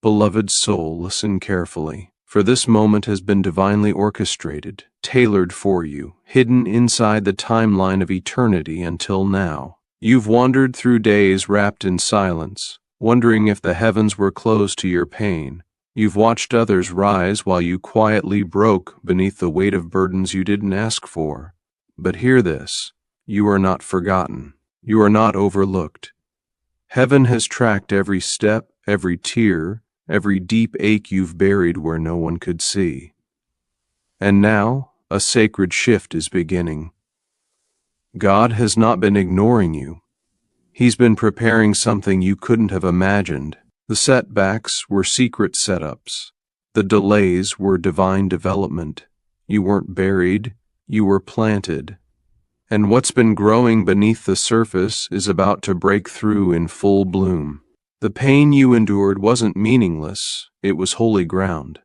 Beloved soul, listen carefully, for this moment has been divinely orchestrated, tailored for you, hidden inside the timeline of eternity until now. You've wandered through days wrapped in silence, wondering if the heavens were closed to your pain. You've watched others rise while you quietly broke beneath the weight of burdens you didn't ask for. But hear this, you are not forgotten. You are not overlooked. Heaven has tracked every step, every tear, every deep ache you've buried where no one could see. And now, a sacred shift is beginning. God has not been ignoring you. He's been preparing something you couldn't have imagined. The setbacks were secret setups. The delays were divine development. You weren't buried, you were planted. And what's been growing beneath the surface is about to break through in full bloom. The pain you endured wasn't meaningless, it was holy ground.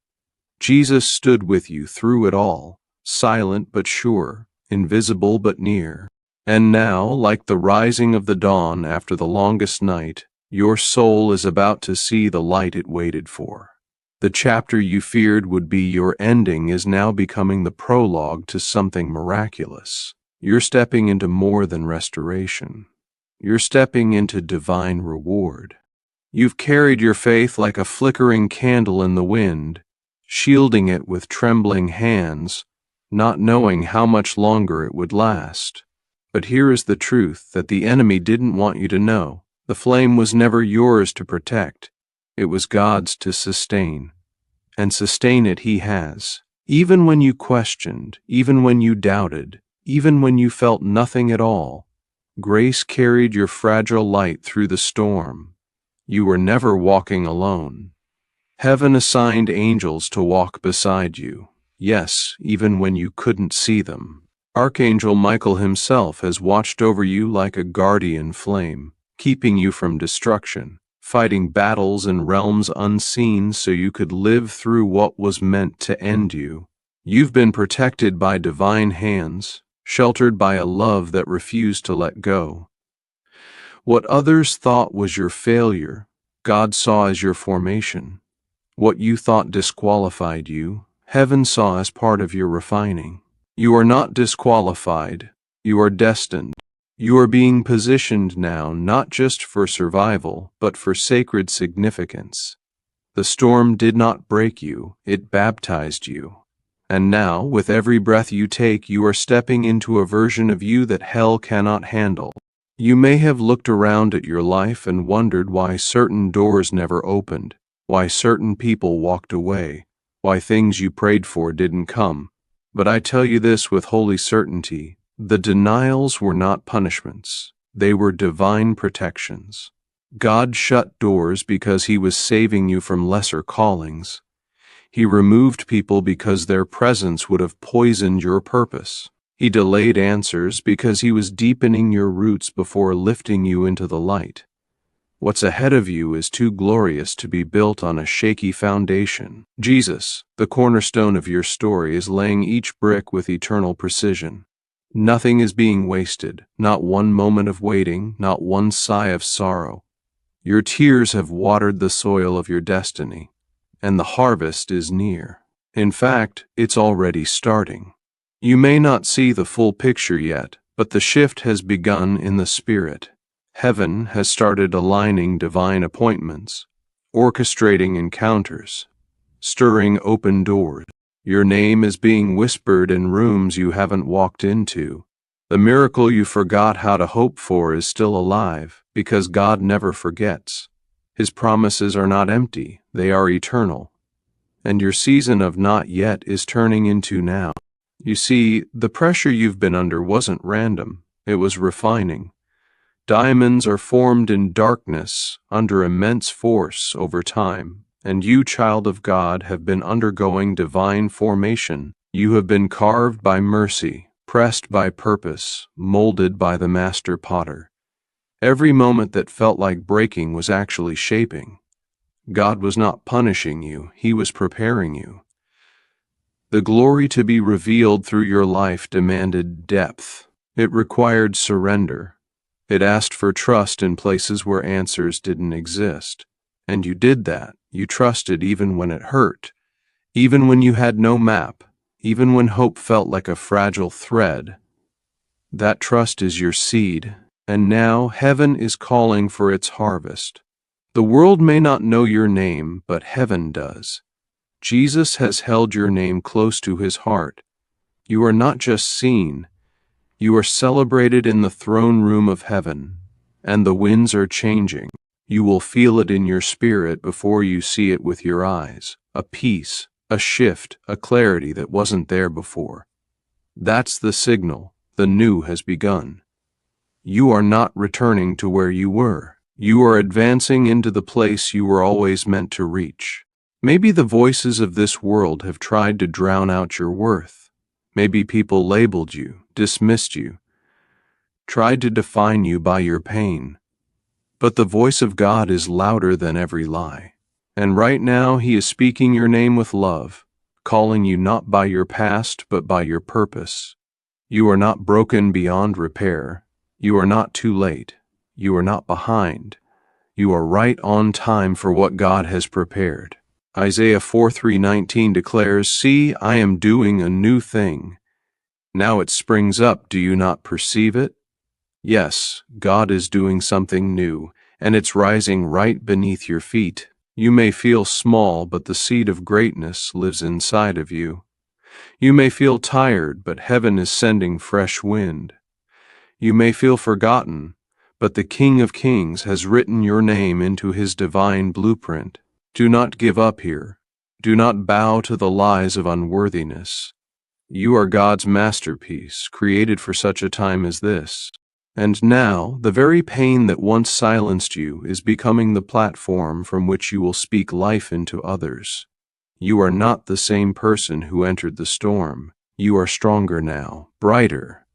Jesus stood with you through it all, silent but sure, invisible but near. And now, like the rising of the dawn after the longest night, your soul is about to see the light it waited for. The chapter you feared would be your ending is now becoming the prologue to something miraculous. You're stepping into more than restoration. You're stepping into divine reward. You've carried your faith like a flickering candle in the wind, shielding it with trembling hands, not knowing how much longer it would last. But here is the truth that the enemy didn't want you to know. The flame was never yours to protect. It was God's to sustain. And sustain it He has. Even when you questioned, even when you doubted, even when you felt nothing at all, grace carried your fragile light through the storm. You were never walking alone. Heaven assigned angels to walk beside you. Yes, even when you couldn't see them. Archangel Michael himself has watched over you like a guardian flame, keeping you from destruction, fighting battles in realms unseen so you could live through what was meant to end you. You've been protected by divine hands, sheltered by a love that refused to let go. What others thought was your failure, God saw as your formation. What you thought disqualified you, Heaven saw as part of your refining. You are not disqualified, you are destined. You are being positioned now not just for survival, but for sacred significance. The storm did not break you, it baptized you. And now, with every breath you take, you are stepping into a version of you that hell cannot handle. You may have looked around at your life and wondered why certain doors never opened, why certain people walked away, why things you prayed for didn't come. But I tell you this with holy certainty, the denials were not punishments, they were divine protections. God shut doors because He was saving you from lesser callings. He removed people because their presence would have poisoned your purpose. He delayed answers because He was deepening your roots before lifting you into the light. What's ahead of you is too glorious to be built on a shaky foundation. Jesus, the cornerstone of your story, is laying each brick with eternal precision. Nothing is being wasted, not one moment of waiting, not one sigh of sorrow. Your tears have watered the soil of your destiny, and the harvest is near. In fact, it's already starting. You may not see the full picture yet, but the shift has begun in the spirit. Heaven has started aligning divine appointments, orchestrating encounters, stirring open doors. Your name is being whispered in rooms you haven't walked into. The miracle you forgot how to hope for is still alive, because God never forgets. His promises are not empty, they are eternal. And your season of not yet is turning into now. You see, the pressure you've been under wasn't random, it was refining. Diamonds are formed in darkness, under immense force over time, and you, child of God, have been undergoing divine formation. You have been carved by mercy, pressed by purpose, molded by the master potter. Every moment that felt like breaking was actually shaping. God was not punishing you, He was preparing you. The glory to be revealed through your life demanded depth. It required surrender. It asked for trust in places where answers didn't exist. And you did that. You trusted even when it hurt, even when you had no map, even when hope felt like a fragile thread. That trust is your seed, and now heaven is calling for its harvest. The world may not know your name, but heaven does. Jesus has held your name close to his heart. You are not just seen, you are celebrated in the throne room of heaven, and the winds are changing. You will feel it in your spirit before you see it with your eyes. A peace, a shift, a clarity that wasn't there before. That's the signal. The new has begun. You are not returning to where you were. You are advancing into the place you were always meant to reach. Maybe the voices of this world have tried to drown out your worth. Maybe people labeled you, dismissed you, tried to define you by your pain. But the voice of God is louder than every lie. And right now he is speaking your name with love, calling you not by your past but by your purpose. You are not broken beyond repair. You are not too late. You are not behind. You are right on time for what God has prepared. Isaiah 4:19 declares, "See, I am doing a new thing. Now it springs up, do you not perceive it?" Yes, God is doing something new, and it's rising right beneath your feet. You may feel small, but the seed of greatness lives inside of you. You may feel tired, but heaven is sending fresh wind. You may feel forgotten, but the King of Kings has written your name into his divine blueprint. Do not give up here. Do not bow to the lies of unworthiness. You are God's masterpiece, created for such a time as this. And now, the very pain that once silenced you is becoming the platform from which you will speak life into others. You are not the same person who entered the storm. You are stronger now, brighter,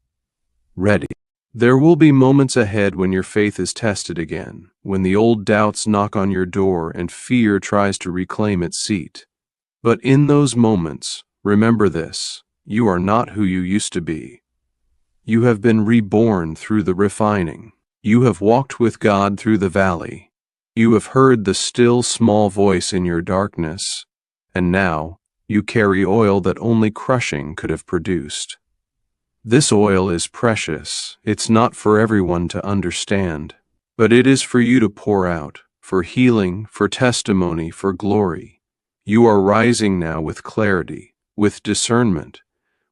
ready. There will be moments ahead when your faith is tested again, when the old doubts knock on your door and fear tries to reclaim its seat. But in those moments, remember this: you are not who you used to be. You have been reborn through the refining. You have walked with God through the valley. You have heard the still small voice in your darkness. And now, you carry oil that only crushing could have produced. This oil is precious. It's not for everyone to understand, but it is for you to pour out, for healing, for testimony, for glory. You are rising now with clarity, with discernment,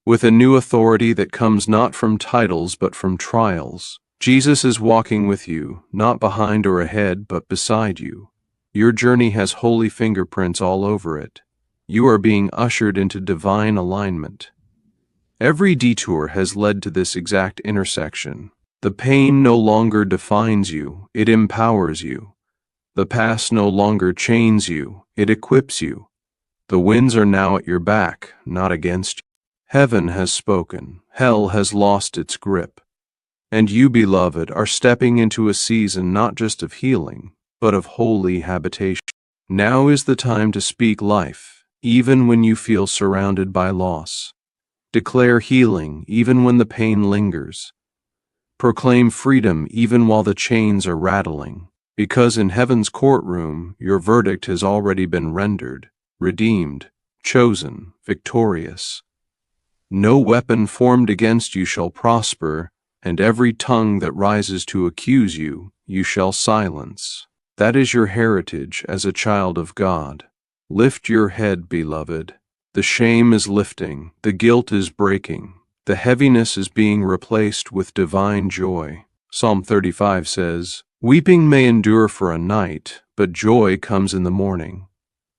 with a new authority that comes not from titles but from trials. Jesus is walking with you, not behind or ahead, but beside you. Your journey has holy fingerprints all over it. You are being ushered into divine alignment. Every detour has led to this exact intersection. The pain no longer defines you, it empowers you. The past no longer chains you, it equips you. The winds are now at your back, not against you. Heaven has spoken, hell has lost its grip. And you, beloved, are stepping into a season not just of healing, but of holy habitation. Now is the time to speak life, even when you feel surrounded by loss. Declare healing even when the pain lingers. Proclaim freedom even while the chains are rattling. Because in heaven's courtroom, your verdict has already been rendered, redeemed, chosen, victorious. No weapon formed against you shall prosper, and every tongue that rises to accuse you, you shall silence. That is your heritage as a child of God. Lift your head, beloved. The shame is lifting, the guilt is breaking, the heaviness is being replaced with divine joy. Psalm 35 says, "Weeping may endure for a night, but joy comes in the morning."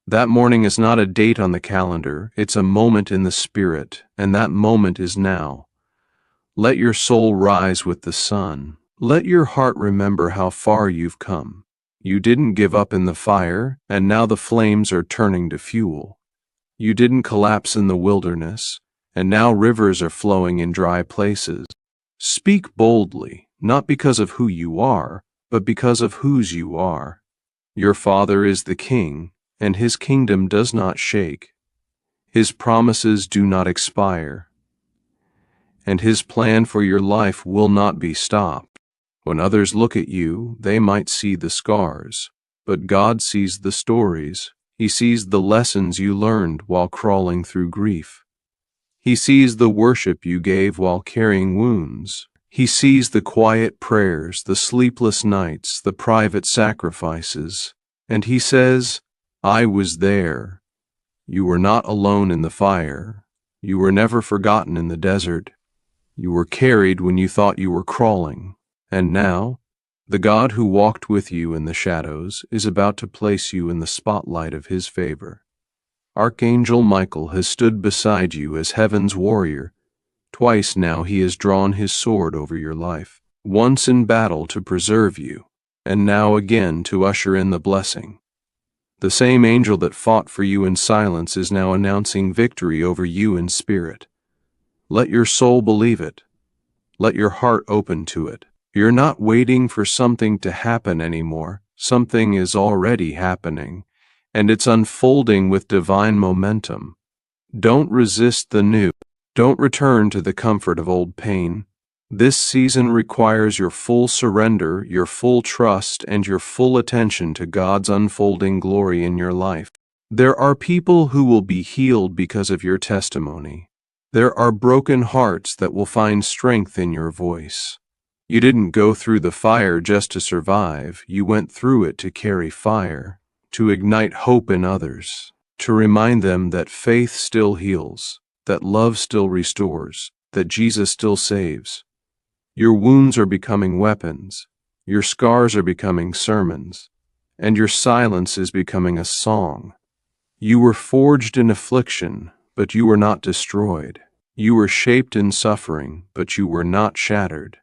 That morning is not a date on the calendar, it's a moment in the spirit, and that moment is now. Let your soul rise with the sun. Let your heart remember how far you've come. You didn't give up in the fire, and now the flames are turning to fuel. You didn't collapse in the wilderness, and now rivers are flowing in dry places. Speak boldly, not because of who you are, but because of whose you are. Your Father is the King, and his kingdom does not shake. His promises do not expire, and his plan for your life will not be stopped. When others look at you, they might see the scars, but God sees the stories. He sees the lessons you learned while crawling through grief. He sees the worship you gave while carrying wounds. He sees the quiet prayers, the sleepless nights, the private sacrifices. And he says, I was there. You were not alone in the fire. You were never forgotten in the desert. You were carried when you thought you were crawling. And now, the God who walked with you in the shadows is about to place you in the spotlight of his favor. Archangel Michael has stood beside you as heaven's warrior. Twice now he has drawn his sword over your life, once in battle to preserve you, and now again to usher in the blessing. The same angel that fought for you in silence is now announcing victory over you in spirit. Let your soul believe it. Let your heart open to it. You're not waiting for something to happen anymore. Something is already happening, and it's unfolding with divine momentum. Don't resist the new. Don't return to the comfort of old pain. This season requires your full surrender, your full trust, and your full attention to God's unfolding glory in your life. There are people who will be healed because of your testimony. There are broken hearts that will find strength in your voice. You didn't go through the fire just to survive. You went through it to carry fire, to ignite hope in others, to remind them that faith still heals, that love still restores, that Jesus still saves. Your wounds are becoming weapons, your scars are becoming sermons, and your silence is becoming a song. You were forged in affliction, but you were not destroyed. You were shaped in suffering, but you were not shattered.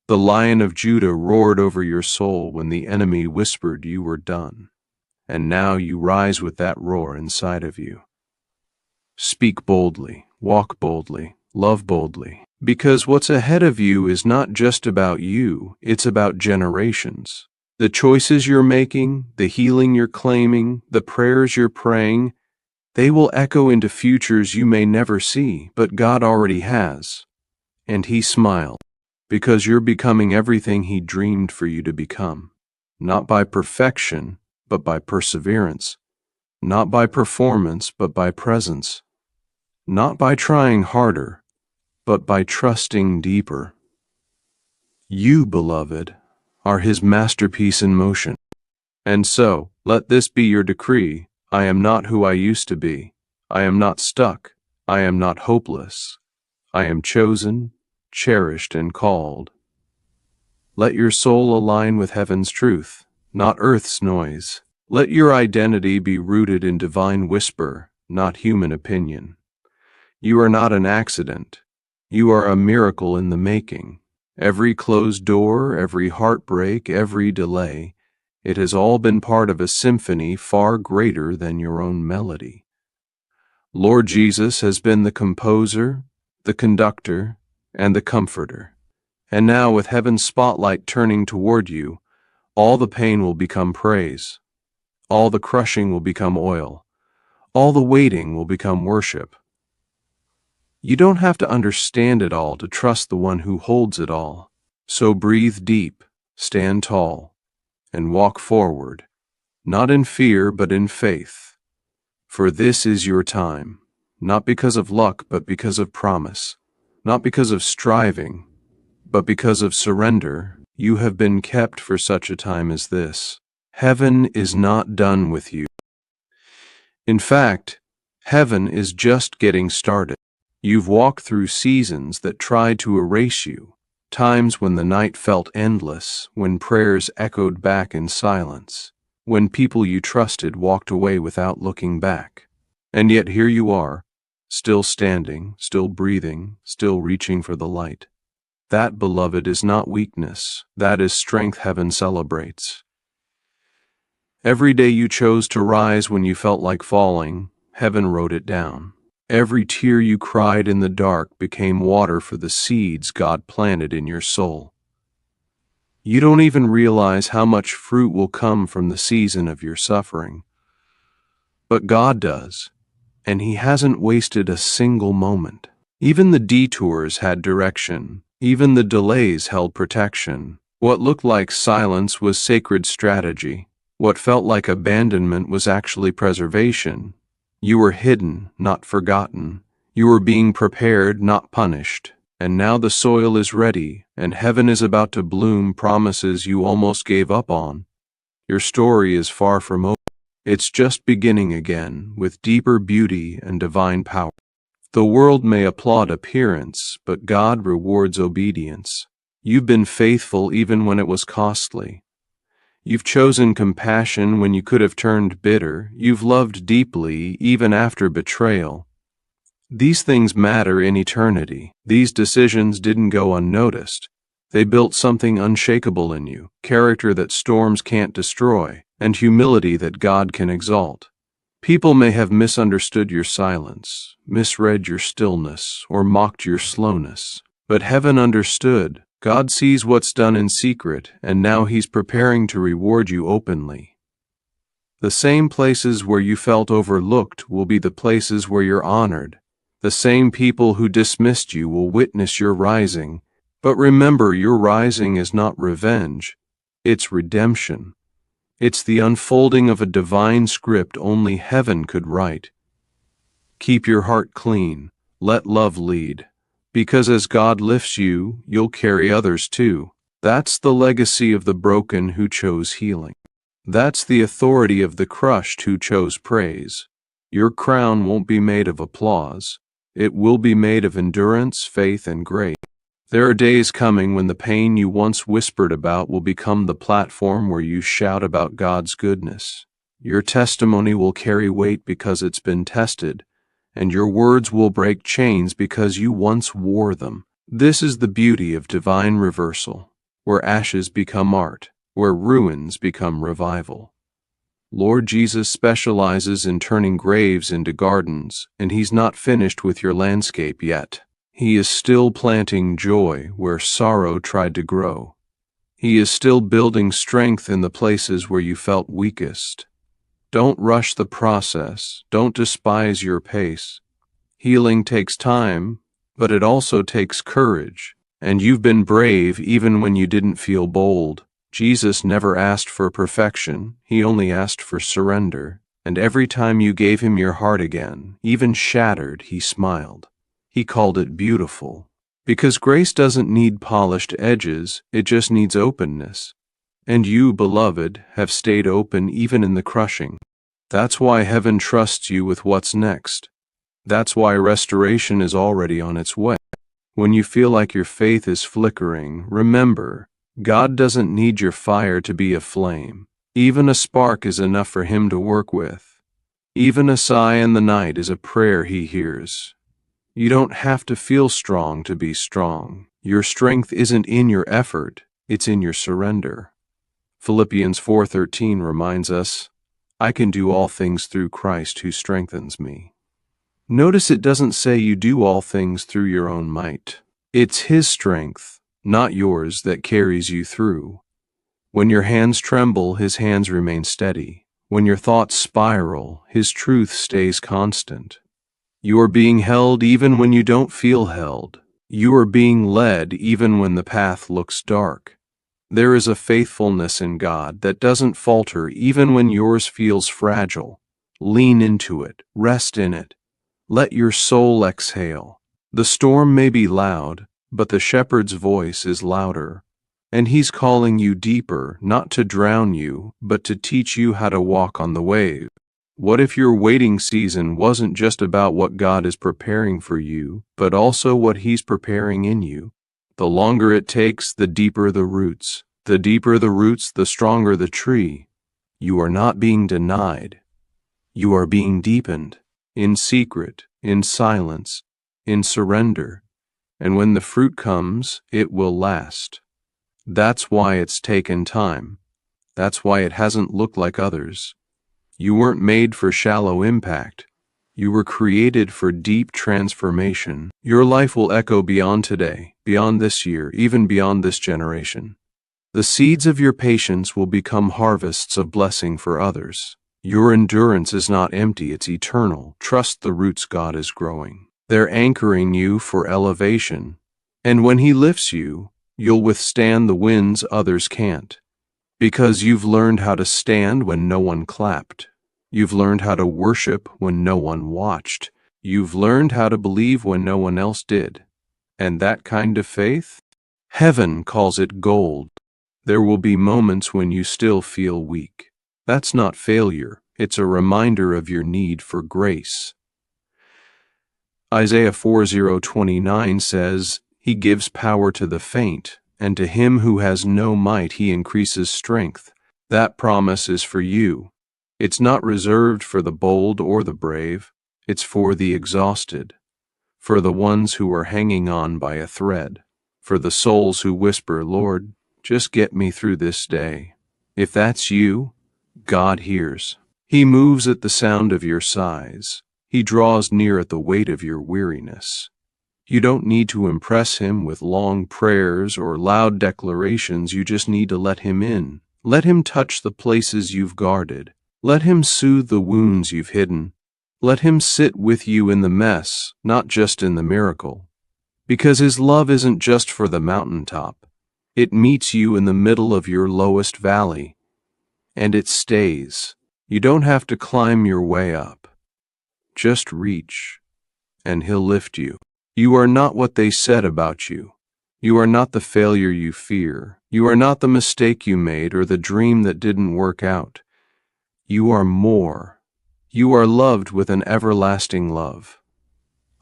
The Lion of Judah roared over your soul when the enemy whispered you were done. And now you rise with that roar inside of you. Speak boldly, walk boldly, love boldly. Because what's ahead of you is not just about you, it's about generations. The choices you're making, the healing you're claiming, the prayers you're praying, they will echo into futures you may never see, but God already has. And He smiled, because you're becoming everything He dreamed for you to become. Not by perfection, but by perseverance. Not by performance, but by presence. Not by trying harder, but by trusting deeper. You, beloved, are His masterpiece in motion. And so, let this be your decree. I am not who I used to be. I am not stuck. I am not hopeless. I am chosen, cherished, and called. Let your soul align with heaven's truth, not earth's noise. Let your identity be rooted in divine whisper, not human opinion. You are not an accident. You are a miracle in the making. Every closed door, every heartbreak, every delay, it has all been part of a symphony far greater than your own melody. Lord Jesus has been the composer, the conductor, and the comforter. And now, with heaven's spotlight turning toward you, all the pain will become praise. All the crushing will become oil. All the waiting will become worship. You don't have to understand it all to trust the one who holds it all. So breathe deep, stand tall, and walk forward, not in fear but in faith. For this is your time, not because of luck but because of promise, not because of striving, but because of surrender. You have been kept for such a time as this. Heaven is not done with you. In fact, heaven is just getting started. You've walked through seasons that tried to erase you, times when the night felt endless, when prayers echoed back in silence, when people you trusted walked away without looking back. And yet here you are, still standing, still breathing, still reaching for the light. That, beloved, is not weakness. That is strength heaven celebrates. Every day you chose to rise when you felt like falling, heaven wrote it down. Every tear you cried in the dark became water for the seeds God planted in your soul. You don't even realize how much fruit will come from the season of your suffering. But God does, and He hasn't wasted a single moment. Even the detours had direction. Even the delays held protection. What looked like silence was sacred strategy. What felt like abandonment was actually preservation. You were hidden, not forgotten. You were being prepared, not punished. And now the soil is ready, and heaven is about to bloom promises you almost gave up on. Your story is far from over. It's just beginning again, with deeper beauty and divine power. The world may applaud appearance, but God rewards obedience. You've been faithful even when it was costly. You've chosen compassion when you could have turned bitter. You've loved deeply even after betrayal. These things matter in eternity. These decisions didn't go unnoticed. They built something unshakable in you, character that storms can't destroy, and humility that God can exalt. People may have misunderstood your silence, misread your stillness, or mocked your slowness. But heaven understood. God sees what's done in secret, and now He's preparing to reward you openly. The same places where you felt overlooked will be the places where you're honored. The same people who dismissed you will witness your rising. But remember, your rising is not revenge. It's redemption. It's the unfolding of a divine script only heaven could write. Keep your heart clean. Let love lead. Because as God lifts you, you'll carry others too. That's the legacy of the broken who chose healing. That's the authority of the crushed who chose praise. Your crown won't be made of applause. It will be made of endurance, faith, and grace. There are days coming when the pain you once whispered about will become the platform where you shout about God's goodness. Your testimony will carry weight because it's been tested, and your words will break chains because you once wore them. This is the beauty of divine reversal, where ashes become art, where ruins become revival. Lord Jesus specializes in turning graves into gardens, and He's not finished with your landscape yet. He is still planting joy where sorrow tried to grow. He is still building strength in the places where you felt weakest. Don't rush the process. Don't despise your pace. Healing takes time, but it also takes courage. And you've been brave even when you didn't feel bold. Jesus never asked for perfection. He only asked for surrender. And every time you gave Him your heart again, even shattered, He smiled. He called it beautiful. Because grace doesn't need polished edges, it just needs openness. And you, beloved, have stayed open even in the crushing. That's why heaven trusts you with what's next. That's why restoration is already on its way. When you feel like your faith is flickering, remember, God doesn't need your fire to be a flame. Even a spark is enough for Him to work with. Even a sigh in the night is a prayer He hears. You don't have to feel strong to be strong. Your strength isn't in your effort, it's in your surrender. Philippians 4:13 reminds us, I can do all things through Christ who strengthens me. Notice it doesn't say you do all things through your own might. It's His strength, not yours, that carries you through. When your hands tremble, His hands remain steady. When your thoughts spiral, His truth stays constant. You are being held even when you don't feel held. You are being led even when the path looks dark. There is a faithfulness in God that doesn't falter even when yours feels fragile. Lean into it, rest in it. Let your soul exhale. The storm may be loud, but the shepherd's voice is louder. And He's calling you deeper, not to drown you, but to teach you how to walk on the wave. What if your waiting season wasn't just about what God is preparing for you, but also what He's preparing in you? The longer it takes, the deeper the roots. The deeper the roots, the stronger the tree. You are not being denied. You are being deepened, in secret, in silence, in surrender. And when the fruit comes, it will last. That's why it's taken time. That's why it hasn't looked like others. You weren't made for shallow impact. You were created for deep transformation. Your life will echo beyond today, beyond this year, even beyond this generation. The seeds of your patience will become harvests of blessing for others. Your endurance is not empty, it's eternal. Trust the roots God is growing. They're anchoring you for elevation. And when He lifts you, you'll withstand the winds others can't. Because you've learned how to stand when no one clapped. You've learned how to worship when no one watched. You've learned how to believe when no one else did. And that kind of faith? Heaven calls it gold. There will be moments when you still feel weak. That's not failure. It's a reminder of your need for grace. Isaiah 40:29 says, He gives power to the faint, and to him who has no might he increases strength. That promise is for you. It's not reserved for the bold or the brave. It's for the exhausted, for the ones who are hanging on by a thread, for the souls who whisper, Lord, just get me through this day. If that's you, God hears. He moves at the sound of your sighs. He draws near at the weight of your weariness. You don't need to impress him with long prayers or loud declarations. You just need to let him in. Let him touch the places you've guarded. Let him soothe the wounds you've hidden. Let him sit with you in the mess, not just in the miracle. Because his love isn't just for the mountaintop. It meets you in the middle of your lowest valley. And it stays. You don't have to climb your way up. Just reach, and he'll lift you. You are not what they said about you. You are not the failure you fear. You are not the mistake you made or the dream that didn't work out. You are more. You are loved with an everlasting love.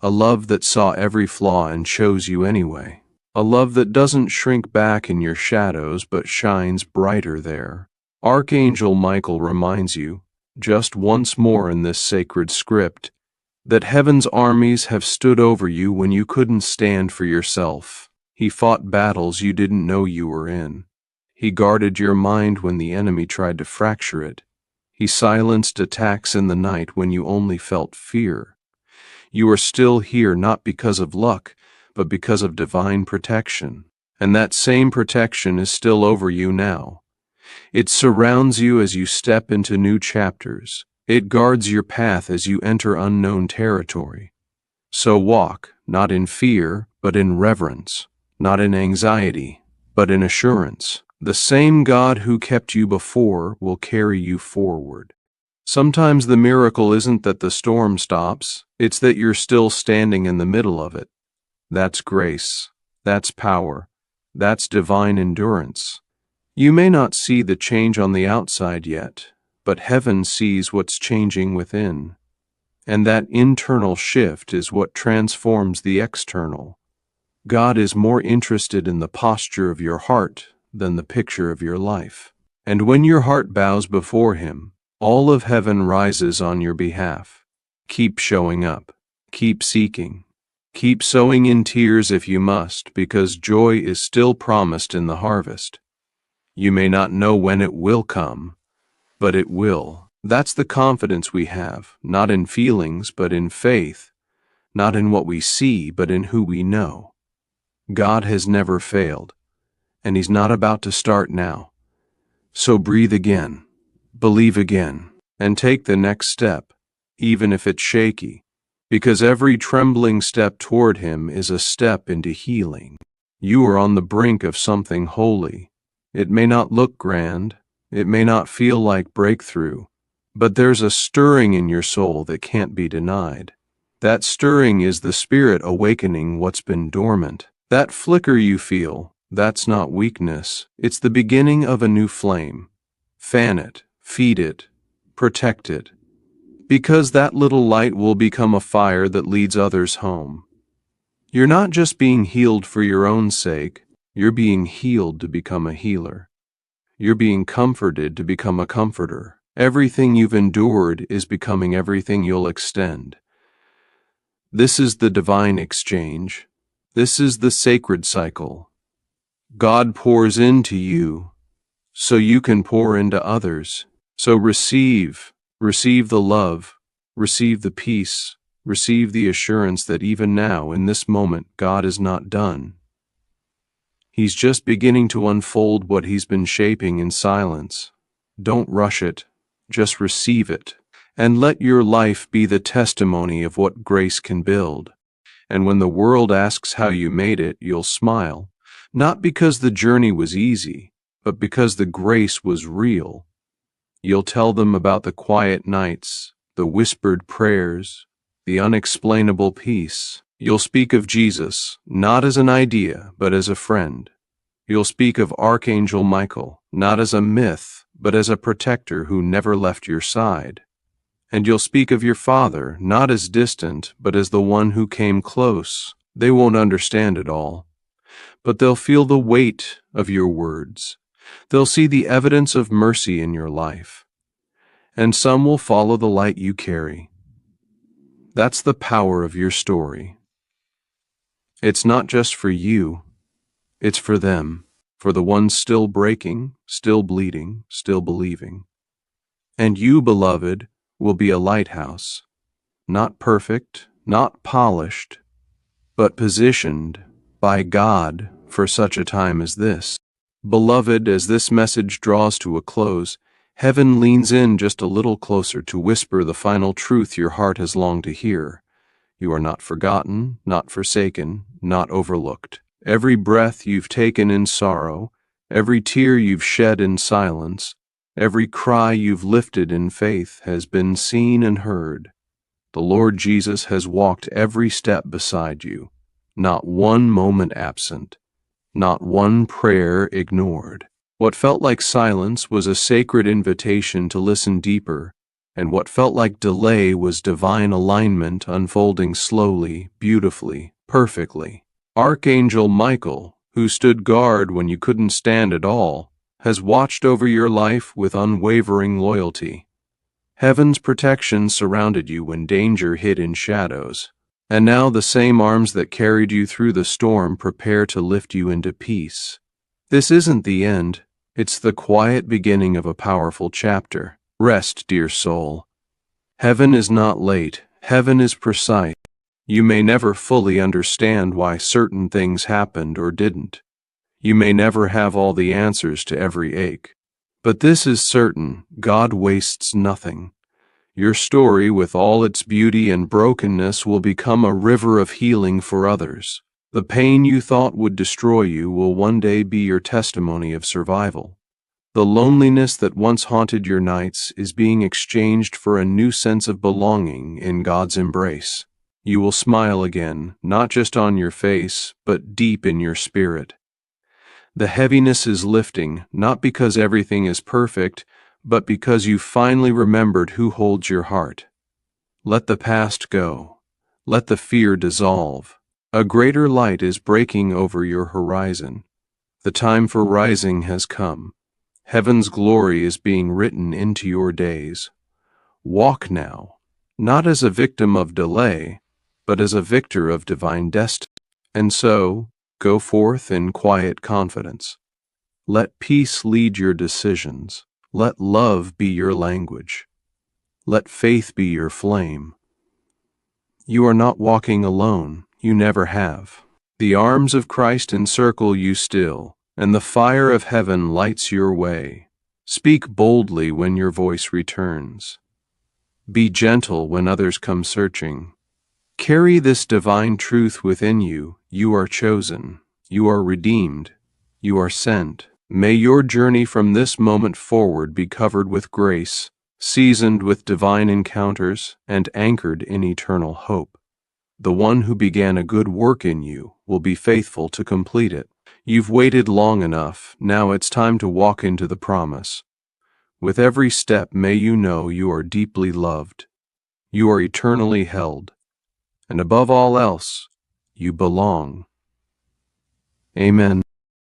A love that saw every flaw and chose you anyway. A love that doesn't shrink back in your shadows but shines brighter there. Archangel Michael reminds you, just once more in this sacred script, that heaven's armies have stood over you when you couldn't stand for yourself. He fought battles you didn't know you were in. He guarded your mind when the enemy tried to fracture it. He silenced attacks in the night when you only felt fear. You are still here not because of luck, but because of divine protection. And that same protection is still over you now. It surrounds you as you step into new chapters. It guards your path as you enter unknown territory. So walk, not in fear, but in reverence, not in anxiety, but in assurance. The same God who kept you before will carry you forward. Sometimes the miracle isn't that the storm stops, it's that you're still standing in the middle of it. That's grace. That's power. That's divine endurance. You may not see the change on the outside yet, but heaven sees what's changing within. And that internal shift is what transforms the external. God is more interested in the posture of your heart than the picture of your life. And when your heart bows before him, all of heaven rises on your behalf. Keep showing up. Keep seeking. Keep sowing in tears if you must, because joy is still promised in the harvest. You may not know when it will come, but it will. That's the confidence we have, not in feelings, but in faith, not in what we see, but in who we know. God has never failed, and he's not about to start now. So breathe again, believe again, and take the next step, even if it's shaky, because every trembling step toward him is a step into healing. You are on the brink of something holy. It may not look grand, it may not feel like breakthrough, but there's a stirring in your soul that can't be denied. That stirring is the Spirit awakening what's been dormant. That flicker you feel, that's not weakness, it's the beginning of a new flame. Fan it, feed it, protect it, because that little light will become a fire that leads others home. You're not just being healed for your own sake, you're being healed to become a healer. You're being comforted to become a comforter. Everything you've endured is becoming everything you'll extend. This is the divine exchange. This is the sacred cycle. God pours into you so you can pour into others. So receive the love, receive the peace, receive the assurance that even now, in this moment, God is not done. He's just beginning to unfold what he's been shaping in silence. Don't rush it, just receive it, and let your life be the testimony of what grace can build. And when the world asks how you made it, you'll smile, not because the journey was easy, but because the grace was real. You'll tell them about the quiet nights, the whispered prayers, the unexplainable peace. You'll speak of Jesus, not as an idea, but as a friend. You'll speak of Archangel Michael, not as a myth, but as a protector who never left your side. And you'll speak of your Father, not as distant, but as the one who came close. They won't understand it all, but they'll feel the weight of your words. They'll see the evidence of mercy in your life. And some will follow the light you carry. That's the power of your story. It's not just for you, it's for them, for the ones still breaking, still bleeding, still believing. And you, beloved, will be a lighthouse, not perfect, not polished, but positioned by God for such a time as this. Beloved, as this message draws to a close, heaven leans in just a little closer to whisper the final truth your heart has longed to hear. You are not forgotten, not forsaken, not overlooked. Every breath you've taken in sorrow, every tear you've shed in silence, every cry you've lifted in faith has been seen and heard. The Lord Jesus has walked every step beside you, not one moment absent, not one prayer ignored. What felt like silence was a sacred invitation to listen deeper, and what felt like delay was divine alignment unfolding slowly, beautifully, perfectly. Archangel Michael, who stood guard when you couldn't stand at all, has watched over your life with unwavering loyalty. Heaven's protection surrounded you when danger hid in shadows, and now the same arms that carried you through the storm prepare to lift you into peace. This isn't the end, it's the quiet beginning of a powerful chapter. Rest, dear soul. Heaven is not late, heaven is precise. You may never fully understand why certain things happened or didn't. You may never have all the answers to every ache. But this is certain, God wastes nothing. Your story, with all its beauty and brokenness, will become a river of healing for others. The pain you thought would destroy you will one day be your testimony of survival. The loneliness that once haunted your nights is being exchanged for a new sense of belonging in God's embrace. You will smile again, not just on your face, but deep in your spirit. The heaviness is lifting, not because everything is perfect, but because you finally remembered who holds your heart. Let the past go. Let the fear dissolve. A greater light is breaking over your horizon. The time for rising has come. Heaven's glory is being written into your days. Walk now, not as a victim of delay, but as a victor of divine destiny. And so, go forth in quiet confidence. Let peace lead your decisions. Let love be your language. Let faith be your flame. You are not walking alone. You never have. The arms of Christ encircle you still, and the fire of heaven lights your way. Speak boldly when your voice returns. Be gentle when others come searching. Carry this divine truth within you. You are chosen. You are redeemed. You are sent. May your journey from this moment forward be covered with grace, seasoned with divine encounters, and anchored in eternal hope. The one who began a good work in you will be faithful to complete it. You've waited long enough. Now it's time to walk into the promise. With every step, may you know you are deeply loved. You are eternally held. And above all else, you belong. Amen.